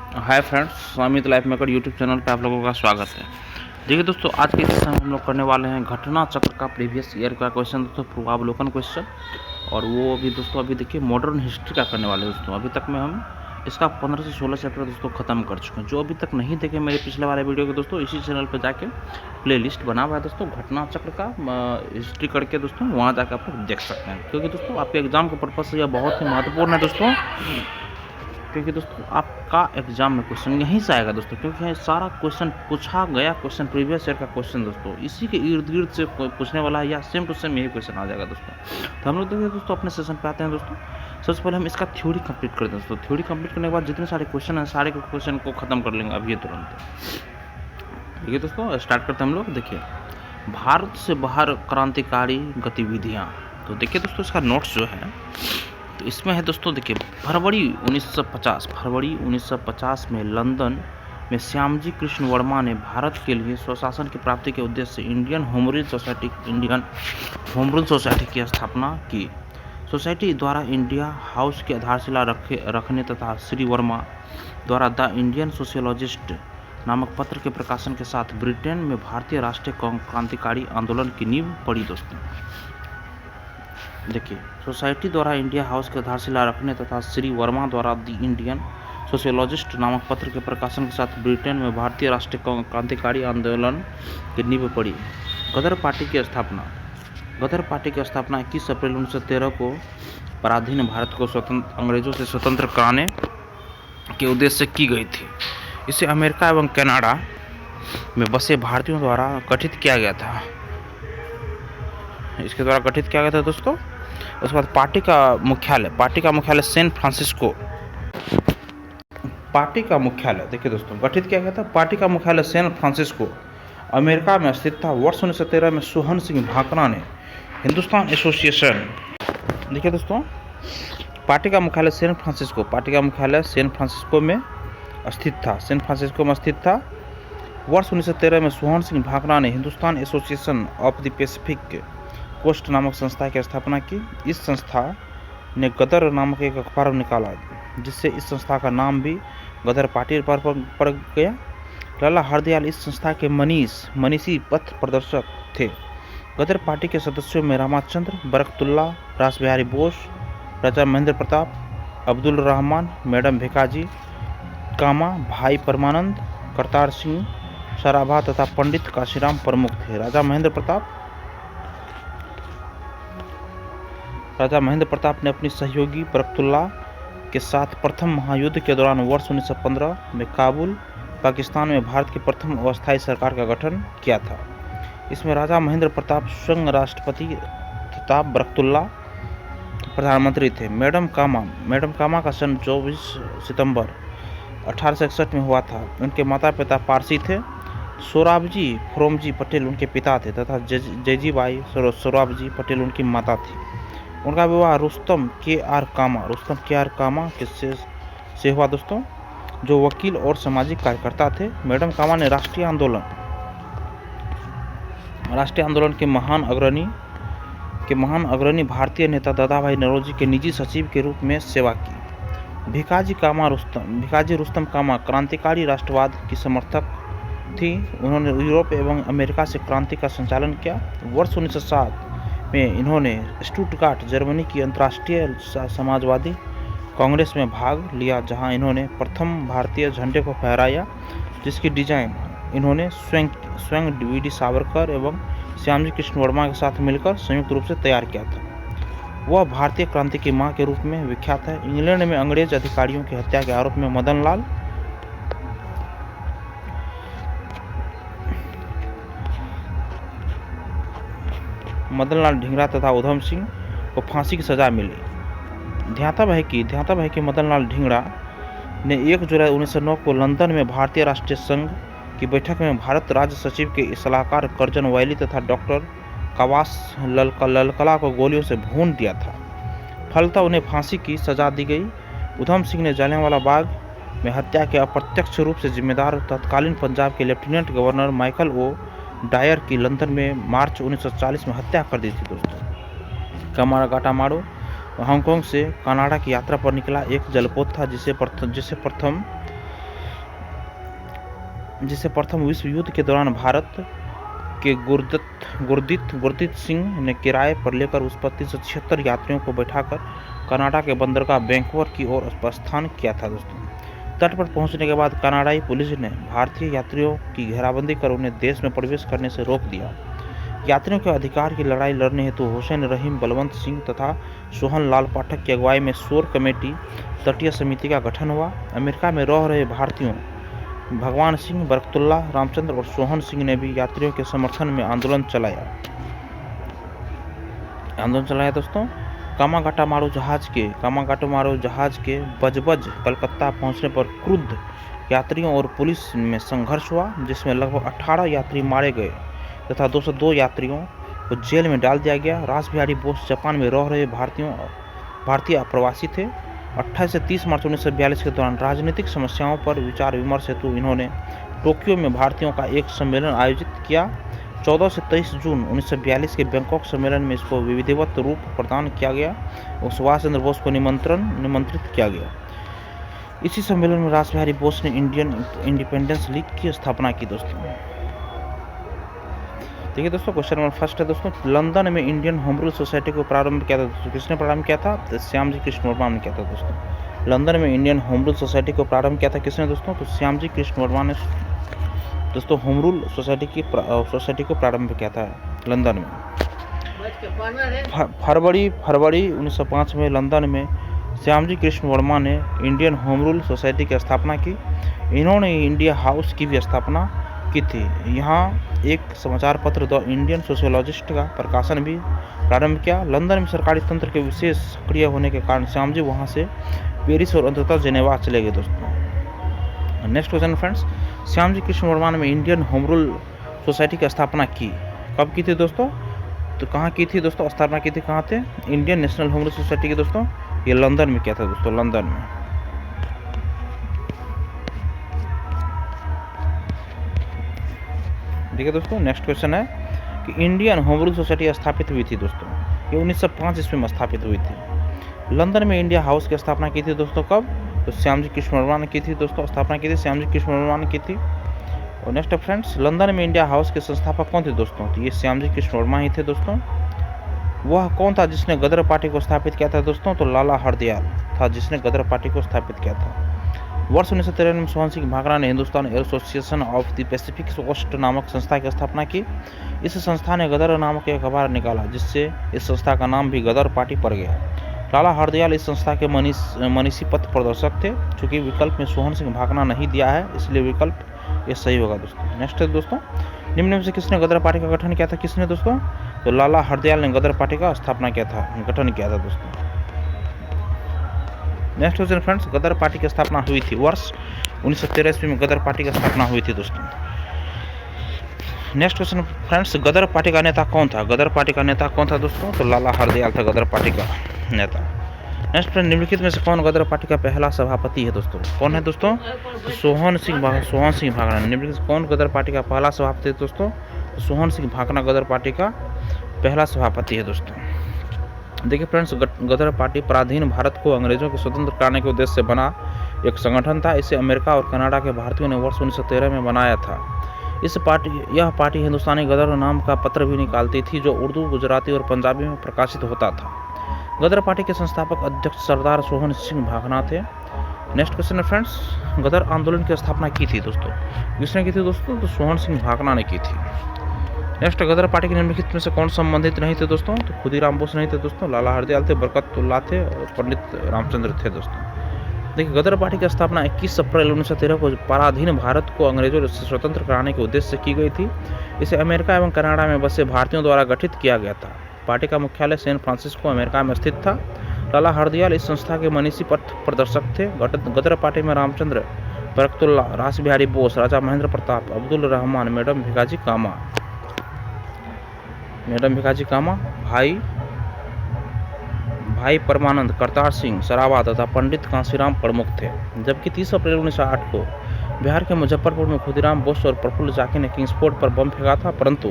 Hi friends, Amit life maker YouTube channel पे आप लोगों का स्वागत है। देखिए दोस्तों, आज के सेशन में हम लोग करने वाले हैं घटना चक्र का प्रीवियस ईयर का क्वेश्चन दोस्तों, पूर्वावलोकन क्वेश्चन। और वो अभी दोस्तों देखिए मॉडर्न हिस्ट्री का करने वाले हैं दोस्तों। अभी तक में हम इसका 15 से 16 चैप्टर दोस्तों खत्म कर चुके हैं। जो अभी तक नहीं देखे मेरे पिछले वाले वीडियो के दोस्तों, इसी चैनल पर जाके प्ले लिस्ट बना हुआ है दोस्तों घटना चक्र का हिस्ट्री करके दोस्तों, वहाँ जाकर आप लोग देख सकते हैं। क्योंकि दोस्तों आपके एग्जाम के पर्पज़ से यह बहुत ही महत्वपूर्ण है दोस्तों। क्योंकि दोस्तों आपका एग्जाम में क्वेश्चन यहीं से आएगा दोस्तों, क्योंकि यहाँ सारा क्वेश्चन पूछा गया क्वेश्चन प्रीवियस ईयर का क्वेश्चन दोस्तों इसी के इर्द गिर्द से पूछने वाला है, या सेम टू सेम यही क्वेश्चन आ जाएगा दोस्तों। तो हम लोग देखिए दोस्तों अपने सेशन पे आते हैं दोस्तों। सबसे पहले हम इसका थ्योरी कंप्लीट करते हैं दोस्तों। थ्योरी कंप्लीट करने के बाद जितने सारे क्वेश्चन हैं सारे क्वेश्चन को खत्म कर लेंगे अभी तुरंत। देखिए दोस्तों स्टार्ट करते हैं हम लोग। देखिए भारत से बाहर क्रांतिकारी गतिविधियाँ। तो देखिए दोस्तों इसका नोट्स जो है तो इसमें है दोस्तों, देखिए फरवरी 1950 में लंदन में श्यामजी कृष्ण वर्मा ने भारत के लिए स्वशासन की प्राप्ति के उद्देश्य से इंडियन होम रूल सोसाइटी की स्थापना की। सोसाइटी द्वारा इंडिया हाउस की आधारशिला रखने तथा श्री वर्मा द्वारा द इंडियन सोशियोलॉजिस्ट नामक पत्र के प्रकाशन के साथ ब्रिटेन में भारतीय राष्ट्रीय क्रांतिकारी आंदोलन की नींव पड़ी दोस्तों। देखिए सोसाइटी द्वारा इंडिया हाउस की आधारशिला रखने तथा श्री वर्मा द्वारा द इंडियन सोशियोलॉजिस्ट नामक पत्र के प्रकाशन के साथ ब्रिटेन में भारतीय राष्ट्रीय क्रांतिकारी आंदोलन की नींव पड़ी। गदर पार्टी की स्थापना 21 अप्रैल 1913 को पराधीन भारत को अंग्रेजों से स्वतंत्र कराने के उद्देश्य से की गई थी। इसे अमेरिका एवं कनाडा में बसे भारतीयों द्वारा गठित किया गया था। दोस्तों। उसके बाद पार्टी का मुख्यालय सैन फ्रांसिस्को। देखिए दोस्तों गठित किया गया था। पार्टी का मुख्यालय सैन फ्रांसिस्को अमेरिका में स्थित था। वर्ष 1913 में सोहन सिंह भाकरा ने हिंदुस्तान एसोसिएशन। देखिए दोस्तों पार्टी का मुख्यालय सैन फ्रांसिस्को में स्थित था। वर्ष 1913 में सोहन सिंह भाकरा ने Hindustan Association of the Pacific Coast नामक संस्था की स्थापना की। इस संस्था ने गदर नामक एक अखबार निकाला, जिससे इस संस्था का नाम भी गदर पार्टी पर पड़ गया। लाला हरदयाल इस संस्था के मनीषी पथ प्रदर्शक थे। गदर पार्टी के सदस्यों में रामाचंद्र, बरकतुल्ला, रास बिहारी बोस, राजा महेंद्र प्रताप, अब्दुल रहमान, मैडम भिकाजी कामा, भाई परमानंद, करतार सिंह सराभा तथा पंडित काशीराम प्रमुख थे। राजा महेंद्र प्रताप ने अपनी सहयोगी बरकतुल्ला के साथ प्रथम महायुद्ध के दौरान वर्ष 1915 में काबुल, पाकिस्तान में भारत की प्रथम अस्थायी सरकार का गठन किया था। इसमें राजा महेंद्र प्रताप स्वयं राष्ट्रपति तथा बरकतुल्ला प्रधानमंत्री थे। मैडम कामा का जन्म 24 सितंबर 1861 में हुआ था। उनके माता पिता पारसी थे। सोराबजी फ्रोमजी पटेल उनके पिता थे तथा जयजीबाई सोराबजी पटेल उनकी माता थी। उनका विवाह रुस्तम के आर कामा से हुआ दोस्तों, जो वकील और सामाजिक कार्यकर्ता थे। मैडम कामा ने राष्ट्रीय आंदोलन के महान अग्रणी भारतीय नेता दादाभाई नौरोजी के निजी सचिव के रूप में सेवा की। भिकाजी रुस्तम कामा क्रांतिकारी राष्ट्रवाद की समर्थक थी। उन्होंने यूरोप एवं अमेरिका से क्रांति का संचालन किया। वर्ष 1907 में इन्होंने स्टुटगार्ट जर्मनी की अंतर्राष्ट्रीय समाजवादी कांग्रेस में भाग लिया, जहां इन्होंने प्रथम भारतीय झंडे को फहराया, जिसकी डिजाइन इन्होंने स्वयं वीडी सावरकर एवं श्यामजी कृष्ण वर्मा के साथ मिलकर संयुक्त रूप से तैयार किया था। वह भारतीय क्रांति की मां के रूप में विख्यात है। इंग्लैंड में अंग्रेज अधिकारियों की हत्या के आरोप में मदन लाल ढींगरा तथा उधम सिंह को फांसी की सजा मिली। ध्याता है कि मदन लाल ढींगरा ने 1 जुलाई 1909 को लंदन में भारतीय राष्ट्रीय संघ की बैठक में भारत राज्य सचिव के सलाहकार कर्जन वैली तथा डॉक्टर कवास ललकला को गोलियों से भून दिया था। फलतः उन्हें फांसी की सजा दी गई। उधम सिंह ने जलियांवाला बाग में हत्या के अप्रत्यक्ष रूप से जिम्मेदार तत्कालीन पंजाब के lieutenant governor Michael O Dwyer की लंदन में मार्च 1940 में हत्या कर दी थी दोस्तों। काटामारो हांगकांग से कनाडा की यात्रा पर निकला एक जलपोत था, जिसे प्रथम जिसे प्रथम विश्व युद्ध के दौरान भारत के गुरदीत सिंह ने किराए पर लेकर उस पर 376 यात्रियों को बैठाकर कनाडा के बंदरगाह वैंकूवर की ओर प्रस्थान किया था दोस्तों। तट पर पहुंचने के बाद कनाडाई पुलिस ने भारतीय यात्रियों की घेराबंदी कर उन्हें देश में प्रवेश करने से रोक दिया। यात्रियों के अधिकार की लड़ाई लड़ने हेतु हुसैन रहीम, बलवंत सिंह तथा सोहन लाल पाठक की अगुवाई में शोर कमेटी तटीय समिति का गठन हुआ। अमेरिका में रह रहे भारतीयों भगवान सिंह, बरकतुल्ला, रामचंद्र और सोहन सिंह ने भी यात्रियों के समर्थन में आंदोलन चलाया दोस्तों। कामागाटामारू जहाज के बजबज कलकत्ता पहुंचने पर क्रुद्ध यात्रियों और पुलिस में संघर्ष हुआ, जिसमें लगभग 18 यात्री मारे गए तथा 202 यात्रियों को जेल में डाल दिया गया। रासबिहारी बोस जापान में रह रहे भारतीय अप्रवासी थे। 28 से 30 मार्च 1942 के दौरान राजनीतिक समस्याओं पर विचार विमर्श हेतु इन्होंने टोक्यो में भारतीयों का एक सम्मेलन आयोजित किया। 14 से 23 जून 1942 के बैंकॉक सम्मेलन में इसको विधिवत रूप प्रदान किया गया और सुभाष चंद्र बोस को निमंत्रित किया गया। इसी सम्मेलन में रासबिहारी बोस ने इंडियन इंडिपेंडेंस लीग की स्थापना की दोस्तों। देखिए दोस्तों, क्वेश्चन नंबर फर्स्ट है दोस्तों, लंदन में इंडियन होम रूल सोसाइटी को प्रारंभ किया था दोस्तों। किसने प्रारंभ किया था? तो श्यामजी कृष्ण वर्मा ने किया था दोस्तों। लंदन में इंडियन होम रूल सोसाइटी को प्रारंभ किया था किसने दोस्तों? तो श्यामजी कृष्ण वर्मा ने दोस्तों होम रूल सोसाइटी को प्रारंभ किया था लंदन में। फरवरी 1905 में लंदन में श्यामजी कृष्ण वर्मा ने इंडियन होम रूल सोसाइटी की स्थापना की। इन्होंने इंडिया हाउस की भी स्थापना की थी। यहाँ एक समाचार पत्र द इंडियन सोशियोलॉजिस्ट का प्रकाशन भी प्रारंभ किया। लंदन में सरकारी तंत्र के विशेष सक्रिय होने के कारण श्यामजी वहाँ से पेरिस और अंततः जेनेवा चले गए दोस्तों। Next question friends, Shyamji Krishna Verma ने इंडियन होम रूल सोसाइटी की स्थापना की। कब की थी दोस्तों? तो कहाँ की थी दोस्तों? स्थापना की थी कहाँ थे? Indian national home rule society की दोस्तों ये लंदन में किया था दोस्तों, लंदन में। देखिए दोस्तों, नेक्स्ट क्वेश्चन है कि इंडियन होम रूल सोसाइटी स्थापित हुई थी दोस्तों। ये 1905 ईस्वी में स्थापित हुई थी। लंदन में इंडिया हाउस की स्थापना की थी दोस्तों कब? तो श्यामजी कृष्ण वर्मा ने की थी दोस्तों, स्थापना की थी श्यामजी कृष्ण वर्मा ने की थी। और नेक्स्ट फ्रेंड्स, लंदन में इंडिया हाउस के संस्थापक कौन थे दोस्तों? तो ये श्यामजी कृष्ण वर्मा ही थे दोस्तों। वह कौन था जिसने गदर पार्टी को स्थापित किया था दोस्तों? तो लाला हरदयाल था जिसने गदर पार्टी को स्थापित किया था। वर्ष 1993 में सोहन सिंह भाखड़ा ने Hindustan Association of the Pacific Coast नामक संस्था की स्थापना की। इस संस्था ने गदर नामक एक अखबार निकाला, जिससे इस संस्था का नाम भी गदर पार्टी पड़ गया। लाला हरदयाल इस संस्था के मनीषी पथ प्रदर्शक थे। चूंकि विकल्प में सोहन सिंह भाखड़ा नहीं दिया है, इसलिए विकल्प ये सही होगा दोस्तों। नेक्स्ट है दोस्तों, निम्न में से किसने गदर पार्टी का गठन किया था? किसने दोस्तों? तो लाला हरदयाल ने गदर पार्टी का गठन किया था दोस्तों। नेक्स्ट क्वेश्चन फ्रेंड्स, गदर पार्टी की स्थापना हुई थी वर्ष 1913 ईस्वी में गदर पार्टी की स्थापना हुई थी दोस्तों। नेक्स्ट क्वेश्चन फ्रेंड्स, गदर पार्टी का नेता कौन था? गदर पार्टी का नेता कौन था दोस्तों? तो लाला हरदयाल था गदर पार्टी का नेता। नेक्स्ट फ्रेंड, निम्नलिखित में से कौन गदर पार्टी का पहला सभापति है दोस्तों? कौन है दोस्तों? तो सोहन सिंह भाखड़ा। निम्नलिखित कौन गदर पार्टी का पहला सभापति है दोस्तों? तो सोहन सिंह भाखड़ा गदर पार्टी का पहला सभापति है दोस्तों। देखिए फ्रेंड्स, गदर पार्टी पराधीन भारत को अंग्रेजों को स्वतंत्र कराने के उद्देश्य से बना एक संगठन था। इसे अमेरिका और कनाडा के भारतीयों ने वर्ष 1913 में बनाया था। यह पार्टी हिंदुस्तानी गदर नाम का पत्र भी निकालती थी, जो उर्दू, गुजराती और पंजाबी में प्रकाशित होता था। गदर पार्टी के संस्थापक अध्यक्ष सरदार सोहन सिंह भाखड़ा थे। नेक्स्ट क्वेश्चन है फ्रेंड्स, गदर आंदोलन की स्थापना की थी दोस्तों। किसने की थी दोस्तों? तो सोहन सिंह भाखड़ा ने की थी। नेक्स्ट, गदर पार्टी के निम्नलिखित में से कौन संबंधित नहीं थे दोस्तों? तो खुदीराम बोस नहीं थे दोस्तों, लाला हरदयाल थे, बरकतुल्ला थे और पंडित रामचंद्र थे दोस्तों। देखिए, गदर पार्टी की स्थापना 21 अप्रैल 1913 को पराधीन भारत को अंग्रेजों से स्वतंत्र कराने के उद्देश्य से की गई थी। इसे अमेरिका एवं कनाडा में बसे भारतीयों द्वारा गठित किया गया था। पार्टी का मुख्यालय सैन फ्रांसिस्को अमेरिका में स्थित था। लाला हरदयाल इस संस्था के मनीषी पथ प्रदर्शक थे। गदर पार्टी में रामचंद्र, बरकतुल्ला, रासबिहारी बोस, राजा महेंद्र प्रताप, अब्दुल रहमान, मैडम भिकाजी कामा, भाई परमानंद, करतार सिंह सराबा तथा पंडित कांसीराम प्रमुख थे। जबकि 30 अप्रैल 1908 को बिहार के मुजफ्फरपुर में खुदीराम बोस और प्रफुल्ल चाकी ने किंग्सपोर्ट पर बम फेंका था, परंतु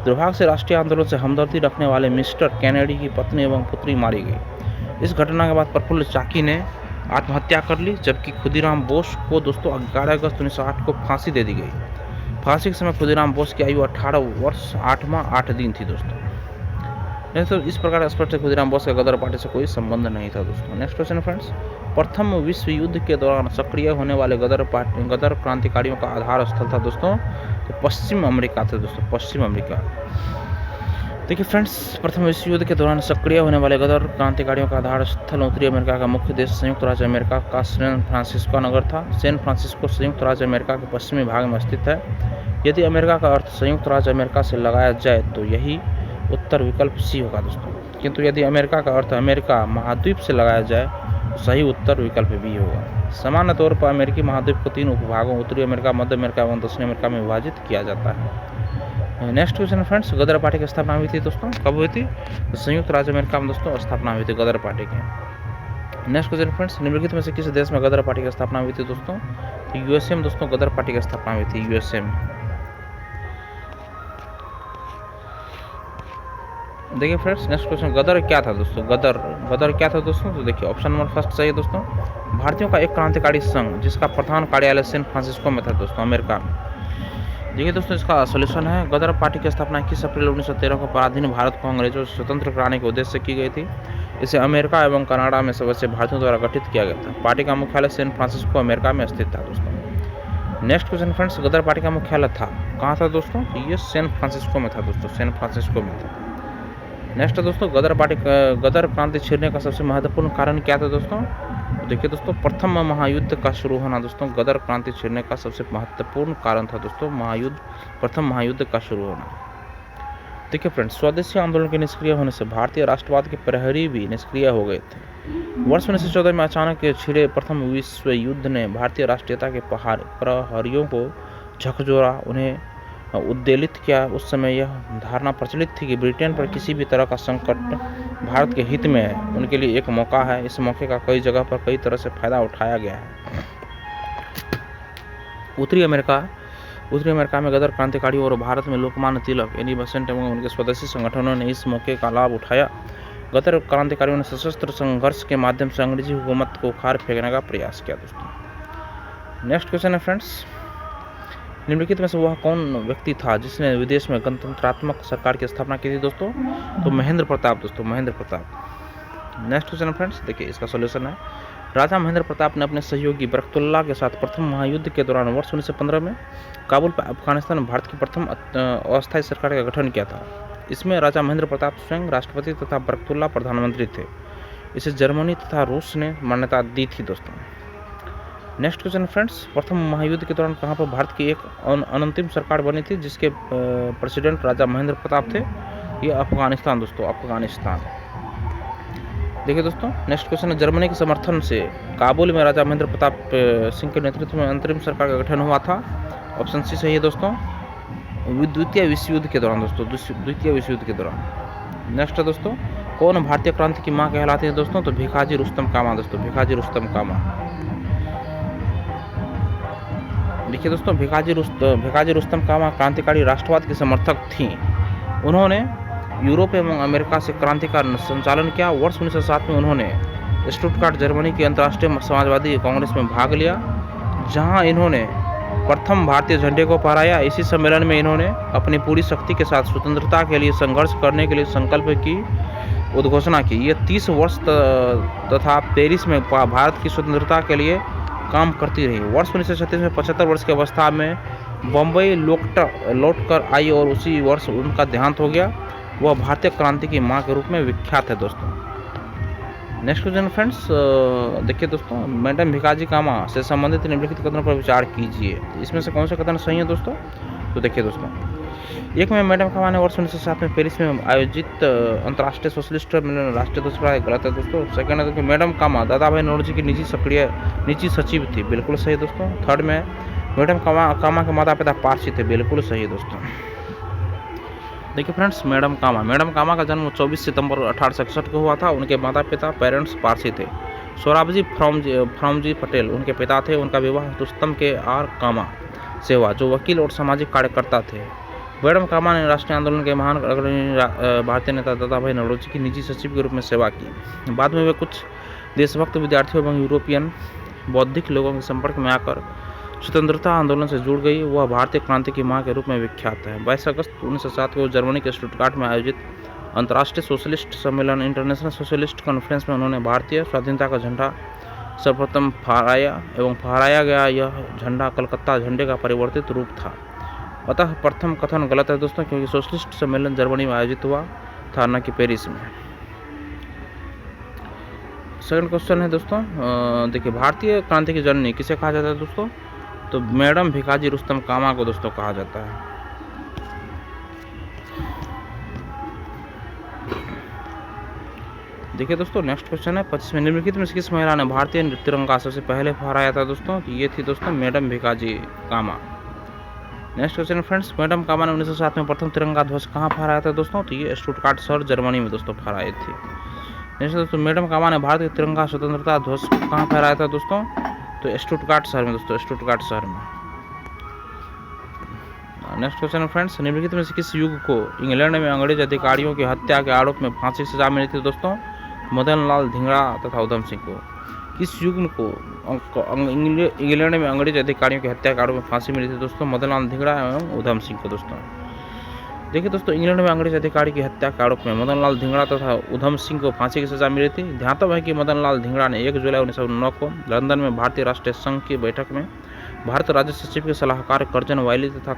दुर्भाग्य से राष्ट्रीय आंदोलन से हमदर्दी रखने वाले मिस्टर कैनेडी की पत्नी एवं पुत्री मारी गई। इस घटना के बाद प्रफुल्ल चाकी ने आत्महत्या कर ली, जबकि खुदीराम बोस को दोस्तों 11 अगस्त 1908 को फांसी दे दी गई। फांसी के समय खुदीराम बोस की आयु 18 वर्ष 8 माह 8 दिन थी दोस्तों। तो इस प्रकार स्पष्ट खुदीराम बोस का गदर पार्टी से कोई संबंध नहीं था दोस्तों। नेक्स्ट क्वेश्चन फ्रेंड्स, प्रथम विश्व युद्ध के दौरान सक्रिय होने वाले गदर क्रांतिकारियों का आधार स्थल था दोस्तों तो पश्चिम अमेरिका थे दोस्तों, पश्चिम अमेरिका। देखिए फ्रेंड्स, प्रथम विश्व युद्ध के दौरान सक्रिय होने वाले गदर क्रांतिकारियों का आधार स्थल उत्तरी अमेरिका का मुख्य देश संयुक्त राज्य अमेरिका का सैन फ्रांसिस्को नगर था। सैन फ्रांसिस्को संयुक्त राज्य अमेरिका के पश्चिमी भाग में स्थित है। यदि अमेरिका का अर्थ संयुक्त राज्य अमेरिका से लगाया जाए तो यही उत्तर विकल्प सी होगा दोस्तों, किंतु यदि अमेरिका का अर्थ अमेरिका महाद्वीप से लगाया जाए तो सही उत्तर विकल्प बी होगा। सामान्य तौर पर अमेरिकी महाद्वीप को 3 उपभागों उत्तरी अमेरिका, मध्य अमेरिका एवं दक्षिण अमेरिका में विभाजित किया जाता है। नेक्स्ट क्वेश्चन फ्रेंड्स, गदर पार्टी की स्थापना हुई थी दोस्तों, कब हुई थी? तो संयुक्त राज्य अमेरिका में दोस्तों स्थापना हुई थी गदर पार्टी की। नेक्स्ट क्वेश्चन फ्रेंड्स, निम्नलिखित में से किस देश में गदर पार्टी की स्थापना हुई थी दोस्तों? तो यूएसए में दोस्तों गदर पार्टी की स्थापना हुई थी, यूएसए में। देखिए फ्रेंड्स, नेक्स्ट क्वेश्चन, गदर क्या था दोस्तों? गदर क्या था दोस्तों? तो देखिए ऑप्शन नंबर फर्स्ट सही है दोस्तों, भारतीयों का एक क्रांतिकारी संघ जिसका प्रधान कार्यालय सैन फ्रांसिस्को में था दोस्तों, अमेरिका में। देखिए दोस्तों, इसका सोल्यूशन है, गदर पार्टी की स्थापना 21 अप्रैल 1913 को पराधीन भारत को अंग्रेजों से स्वतंत्र कराने के उद्देश्य से की गई थी। इसे अमेरिका एवं कनाडा में सदस्य भारतीयों द्वारा गठित किया गया था। पार्टी का मुख्यालय सैन फ्रांसिस्को अमेरिका में स्थित था दोस्तों। नेक्स्ट क्वेश्चन फ्रेंड्स, गदर पार्टी का मुख्यालय था कहाँ था दोस्तों? ये सैन फ्रांसिस्को में था दोस्तों, सैन फ्रांसिस्को में था। नेक्स्ट दोस्तों, गदर क्रांति छिड़ने का सबसे महत्वपूर्ण कारण क्या था दोस्तों? देखिए दोस्तों, प्रथम महायुद्ध का शुरू होना दोस्तों गदर क्रांति छिड़ने का सबसे महत्वपूर्ण कारण था दोस्तों, प्रथम महायुद्ध का शुरू होना। देखिए फ्रेंड्स, स्वदेशी आंदोलन के निष्क्रिय होने से भारतीय राष्ट्रवाद के प्रहरी भी निष्क्रिय हो गए थे। वर्ष 1914 में अचानक छिड़े प्रथम विश्व युद्ध ने भारतीय राष्ट्रीयता के प्रहरियों को झकझोरा, उन्हें उद्वेलित किया। उस समय यह धारणा प्रचलित थी कि ब्रिटेन पर किसी भी तरह का संकट भारत के हित में है, उनके लिए एक मौका है। इस मौके का कई जगह पर कई तरह से फायदा उठाया गया है। उत्तरी अमेरिका में गदर क्रांतिकारियों और भारत में लोकमान्य तिलक, एनी बेसेंट एवं उनके स्वदेशी संगठनों ने इस मौके का लाभ उठाया। गदर क्रांतिकारियों ने सशस्त्र संघर्ष के माध्यम से अंग्रेजी हुकूमत को उखाड़ फेंकने का प्रयास किया दोस्तों। नेक्स्ट क्वेश्चन है फ्रेंड्स, निम्नलिखित में से वह कौन व्यक्ति था जिसने विदेश में गणतंत्रात्मक सरकार की स्थापना की थी दोस्तों? तो महेंद्र प्रताप दोस्तों, Mahendra Pratap. Next question friends, देखिए इसका सॉल्यूशन है, राजा महेंद्र प्रताप ने अपने सहयोगी बरकतुल्लाह के साथ प्रथम महायुद्ध के दौरान वर्ष 1915 में काबुल पर अफगानिस्तान भारत की प्रथम अस्थायी सरकार का गठन किया था। इसमें राजा महेंद्र प्रताप स्वयं राष्ट्रपति तथा बरकतुल्लाह प्रधानमंत्री थे। इसे जर्मनी तथा रूस ने मान्यता दी थी दोस्तों। नेक्स्ट क्वेश्चन फ्रेंड्स, प्रथम महायुद्ध के दौरान कहाँ पर भारत की एक अंतिम सरकार बनी थी जिसके प्रेसिडेंट राजा महेंद्र प्रताप थे? ये अफगानिस्तान दोस्तों, अफगानिस्तान। देखिए दोस्तों, नेक्स्ट क्वेश्चन है, जर्मनी के समर्थन से काबुल में राजा महेंद्र प्रताप सिंह के नेतृत्व में अंतरिम सरकार का गठन हुआ था। ऑप्शन सी सही है दोस्तों, द्वितीय विश्व युद्ध के दौरान दोस्तों, द्वितीय विश्व युद्ध के दौरान। नेक्स्ट है दोस्तों, कौन भारतीय क्रांति की माँ कहलाती है दोस्तों? तो भिखाजी रुस्तम कामा दोस्तों, भिखाजी रुस्तम कामा। देखिए दोस्तों, भिखाजी रुस्तम कामा क्रांतिकारी राष्ट्रवाद की समर्थक थीं। उन्होंने यूरोप एवं अमेरिका से क्रांति का संचालन किया। वर्ष 1907 में उन्होंने स्टुटगार्ट जर्मनी की अंतर्राष्ट्रीय समाजवादी कांग्रेस में भाग लिया, जहां इन्होंने प्रथम भारतीय झंडे को फहराया। इसी सम्मेलन में इन्होंने अपनी पूरी शक्ति के साथ स्वतंत्रता के लिए संघर्ष करने के लिए संकल्प की उद्घोषणा की। ये 30 वर्ष तथा पेरिस में भारत की स्वतंत्रता के लिए काम करती रही। वर्ष 1936 में 75 वर्ष की अवस्था में बम्बई लौट कर आई और उसी वर्ष उनका देहांत हो गया। वह भारतीय क्रांति की मां के रूप में विख्यात है दोस्तों। नेक्स्ट क्वेश्चन फ्रेंड्स, देखिए दोस्तों, मैडम भिखाजी कामा से संबंधित निम्नलिखित कथनों पर विचार कीजिए। इसमें से कौन सा कथन सही है दोस्तों? तो देखिए दोस्तों, एक में मैडम कामा ने वर्ष 1907 में पेरिस में आयोजित अंतर्राष्ट्रीय सोशलिस्ट मिलन राष्ट्रीय ध्वज फहराया, गलत है दोस्तों। सेकंड है कि मैडम कामा दादा भाई नौरोजी की निजी सचिव थी, बिल्कुल सही दोस्तों। थर्ड में मैडम कामा के माता पिता पारसी थे, बिल्कुल सही है दोस्तों। देखिए फ्रेंड्स, मैडम कामा का जन्म 24 सितंबर 1861 को हुआ था। उनके माता पिता पेरेंट्स पारसी थे। सोराबजी फ्रॉमजी पटेल उनके पिता थे। उनका विवाह रुस्तम के आर कामा से हुआ, जो वकील और सामाजिक कार्यकर्ता थे। मैडम कामा ने राष्ट्रीय आंदोलन के महान अग्रणी भारतीय नेता दादा भाई नौरोजी की निजी सचिव के रूप में सेवा की। बाद में वे कुछ देशभक्त विद्यार्थियों एवं यूरोपियन बौद्धिक लोगों के संपर्क में आकर स्वतंत्रता आंदोलन से जुड़ गई। वह भारतीय क्रांति की मां के रूप में विख्यात है। 22 अगस्त 1907 को जर्मनी के स्टुटगार्ट में आयोजित अंतर्राष्ट्रीय सोशलिस्ट सम्मेलन इंटरनेशनल सोशलिस्ट कॉन्फ्रेंस में उन्होंने भारतीय स्वाधीनता का झंडा सर्वप्रथम फहराया एवं फहराया गया यह झंडा कलकत्ता झंडे का परिवर्तित रूप था। अतः प्रथम कथन गलत है दोस्तों, क्योंकि सोशलिस्ट सम्मेलन जर्मनी में आयोजित हुआ था, न कि पेरिस में। सेकंड क्वेश्चन है दोस्तों, देखिए भारतीय क्रांति की जननी किसे कहा जाता है दोस्तों? तो मैडम भिकाजी रुस्तम कामा को दोस्तों कहा जाता है। देखिए दोस्तों नेक्स्ट क्वेश्चन है 25 में निम्नलिखित में से किस महिला ने भारतीय तिरंगा सबसे पहले फहराया था दोस्तों? तो ये थी दोस्तों मैडम भिकाजी कामा। नेक्स्ट क्वेश्चन फ्रेंड्स, मैडम कामा ने 1907 में प्रथम तिरंगा ध्वज कहाँ फहराया था दोस्तों? तो ये स्टुटगार्ट शहर जर्मनी में दोस्तों फहराई थी। नेक्स्ट दोस्तों, मैडम कामा ने भारतीय तिरंगा स्वतंत्रता ध्वज कहाँ फहराया था दोस्तों? तो स्टुटगार्ट शहर में दोस्तों, स्टुटगार्ट शहर में। नेक्स्ट क्वेश्चन फ्रेंड्स, निम्नलिखित में से किस युग को इंग्लैंड में अंग्रेज अधिकारियों की हत्या के आरोप में फांसी की सजा मिली थी दोस्तों? मदन लाल धिंगड़ा तथा उधम सिंह को। किस युग को इंग्लैंड में अंग्रेज अधिकारियों की हत्या के आरोप में फांसी मिली थी दोस्तों? मदन लाल धिंगड़ा एवं उधम सिंह को दोस्तों। देखिए दोस्तों, इंग्लैंड में अंग्रेज अधिकारी की हत्या के आरोप में मदन लाल धिंगड़ा तथा उधम सिंह को फांसी की सजा मिली थी। ध्यातव्य है कि मदन लाल धिंगड़ा ने 1 जुलाई 1909 को लंदन में भारतीय राष्ट्रीय संघ की बैठक में भारत राज्य सचिव के सलाहकार कर्जन वाइली तथा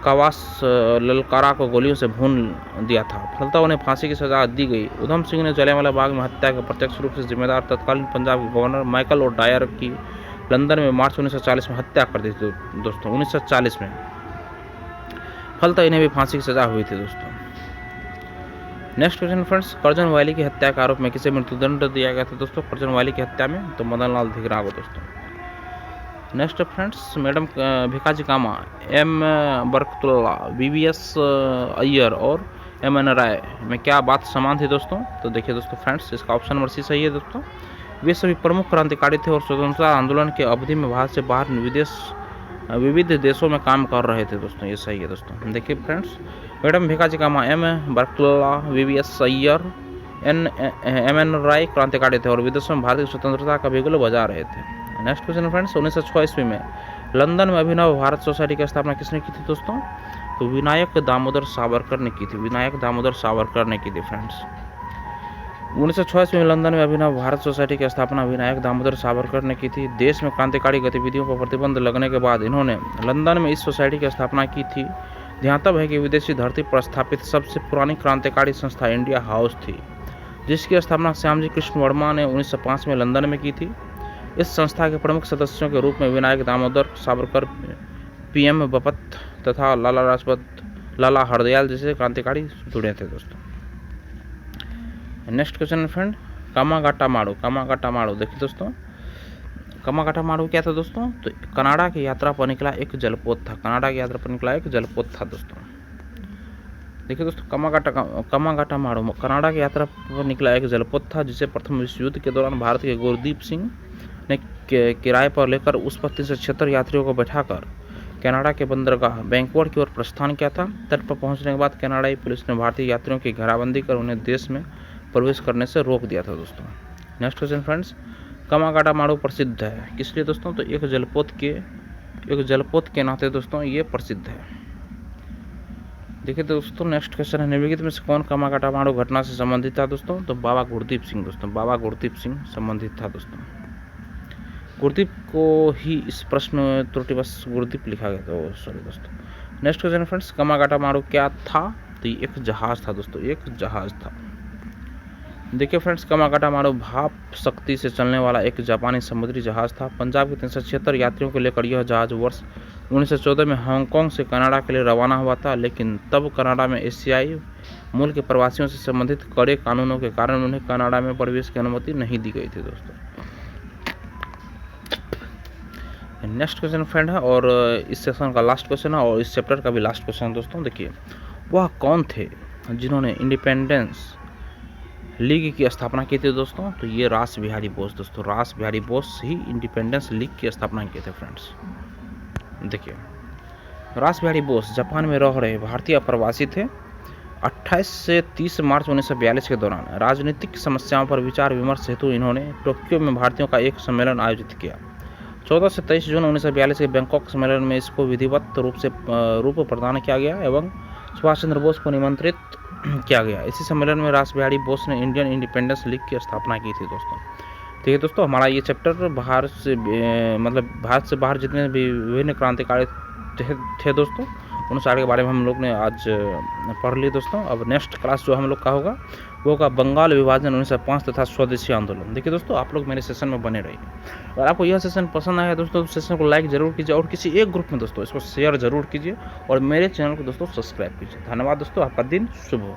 कावास ललकारा को गोलियों से भून दिया था। फलतः उन्हें फांसी की सजा दी गई। उधम सिंह ने जलियांवाला बाग में हत्या के प्रत्यक्ष रूप से जिम्मेदार तत्कालीन पंजाब के गवर्नर माइकल और डायर की लंदन में मार्च 1940 में हत्या कर दी थी दोस्तों, 1940 में। फलतः इन्हें भी फांसी की सजा हुई थी दोस्तों। नेक्स्ट क्वेश्चन फ्रेंड्स, कर्जन वाइली की हत्या के आरोप में किसे मृत्युदंड दिया गया था दोस्तों? कर्जन वाइली की हत्या में तो मदन लाल धिंगड़ा को दोस्तों। Next friends, madam Bhikaji Cama, M Barkatullah, VVS Iyer और MN राय में क्या बात समान थी दोस्तों? तो देखिए दोस्तों फ्रेंड्स, इसका ऑप्शन नंबर सी सही है दोस्तों। वे सभी प्रमुख क्रांतिकारी थे और स्वतंत्रता आंदोलन के अवधि में भारत से बाहर विविध देशों में काम कर रहे थे दोस्तों, ये सही है दोस्तों। देखिए friends, madam Bhikaji Cama, M Barkatullah, VVS Iyer, MN Roy क्रांतिकारी थे और विदेशों में भारतीय स्वतंत्रता का बिगुल बजा रहे थे। नेक्स्ट क्वेश्चन फ्रेंड्स, 1906 ईस्वी में लंदन में अभिनव भारत सोसाइटी की स्थापना किसने की थी दोस्तों? तो विनायक दामोदर सावरकर ने की थी। विनायक दामोदर सावरकर ने की थी फ्रेंड्स। 1906 ईस्वी में लंदन में अभिनव भारत सोसाइटी की स्थापना विनायक दामोदर सावरकर ने की थी। देश में क्रांतिकारी गतिविधियों पर प्रतिबंध लगने के बाद इन्होंने लंदन में इस सोसाइटी की स्थापना की थी। ध्यातव्य है कि विदेशी धरती पर स्थापित सबसे पुरानी क्रांतिकारी संस्था इंडिया हाउस थी, जिसकी स्थापना श्यामजी कृष्ण वर्मा ने 1905 में लंदन में की थी। इस संस्था के प्रमुख सदस्यों के रूप में विनायक दामोदर सावरकर, PM बपत तथा लाला हरदयाल जैसे क्रांतिकारी जुड़े थे दोस्तों। Next question friend, Komagata Maru. देखिए दोस्तों, कामागाटा माड़ू क्या था दोस्तों? तो कनाडा की यात्रा पर निकला एक जलपोत था। दोस्तों देखिए दोस्तों, कामागाटा माड़ू कनाडा की यात्रा पर निकला एक जलपोत था, जिसे प्रथम विश्व युद्ध के दौरान भारत के गुरदीप सिंह ने किराए पर लेकर उस पर 376 यात्रियों को बैठाकर कनाडा के बंदरगाह वैंकूवर की ओर प्रस्थान किया था। तट पर पहुंचने के बाद कनाडाई पुलिस ने भारतीय यात्रियों की घेराबंदी कर उन्हें देश में प्रवेश करने से रोक दिया था दोस्तों। नेक्स्ट क्वेश्चन फ्रेंड्स, कामागाटा माड़ू प्रसिद्ध है किस लिए दोस्तों? तो एक जलपोत के नाते दोस्तों ये प्रसिद्ध है। देखिए दोस्तों, नेक्स्ट क्वेश्चन है, निम्नलिखित में से कौन कामागाटा माड़ू घटना से संबंधित था दोस्तों? तो बाबा गुरदीप सिंह दोस्तों, बाबा गुरदीप सिंह संबंधित था दोस्तों। गुरदीप को ही इस प्रश्न त्रुटिवश गुरदीप लिखा गया था, सॉरी दोस्तों। नेक्स्ट क्वेश्चन फ्रेंड्स, कामागाटा माड़ू क्या था? तो ये एक जहाज था दोस्तों, एक जहाज था। देखिए फ्रेंड्स, कामागाटा माड़ू भाप शक्ति से चलने वाला एक जापानी समुद्री जहाज था। पंजाब के 376 यात्रियों को लेकर यह जहाज वर्ष 1914 में हांगकांग से कनाडा के लिए रवाना हुआ था, लेकिन तब कनाडा में एशियाई मूल के प्रवासियों से संबंधित कड़े कानूनों के कारण उन्हें कनाडा में प्रवेश की अनुमति नहीं दी गई थी दोस्तों। नेक्स्ट क्वेश्चन फ्रेंड है और इस सेशन का लास्ट क्वेश्चन है और इस चैप्टर का भी लास्ट क्वेश्चन है दोस्तों। देखिए, वह कौन थे जिन्होंने इंडिपेंडेंस लीग की स्थापना की थी दोस्तों? तो ये रास बिहारी बोस दोस्तों, रास बिहारी बोस ही इंडिपेंडेंस लीग की स्थापना किए थे फ्रेंड्स। देखिए, रास बिहारी बोस जापान में रह रहे भारतीय प्रवासी थे 28 से 30 मार्च 1942 के दौरान राजनीतिक समस्याओं पर विचार विमर्श हेतु इन्होंने टोक्यो में भारतीयों का एक सम्मेलन आयोजित किया। 14 से 23 जून 1942 के बैंकॉक सम्मेलन में इसको विधिवत रूप प्रदान किया गया एवं सुभाष चंद्र बोस को निमंत्रित किया गया। इसी सम्मेलन में रास बिहारी बोस ने इंडियन इंडिपेंडेंस लीग की स्थापना की थी दोस्तों। ठीक है दोस्तों, हमारा ये चैप्टर भारत से बाहर जितने भी विभिन्न क्रांतिकारी थे दोस्तों, उन सारे के बारे में हम लोग ने आज पढ़ ली दोस्तों। अब नेक्स्ट क्लास जो हम लोग का होगा वो होगा बंगाल विभाजन 1905 तथा स्वदेशी आंदोलन। देखिए दोस्तों, आप लोग मेरे सेशन में बने रहिए। अगर आपको यह सेशन पसंद आया दोस्तों तो सेशन को लाइक जरूर कीजिए और किसी एक ग्रुप में दोस्तों इसको शेयर जरूर कीजिए और मेरे चैनल को दोस्तों सब्सक्राइब कीजिए। धन्यवाद दोस्तों, आपका दिन शुभ हो।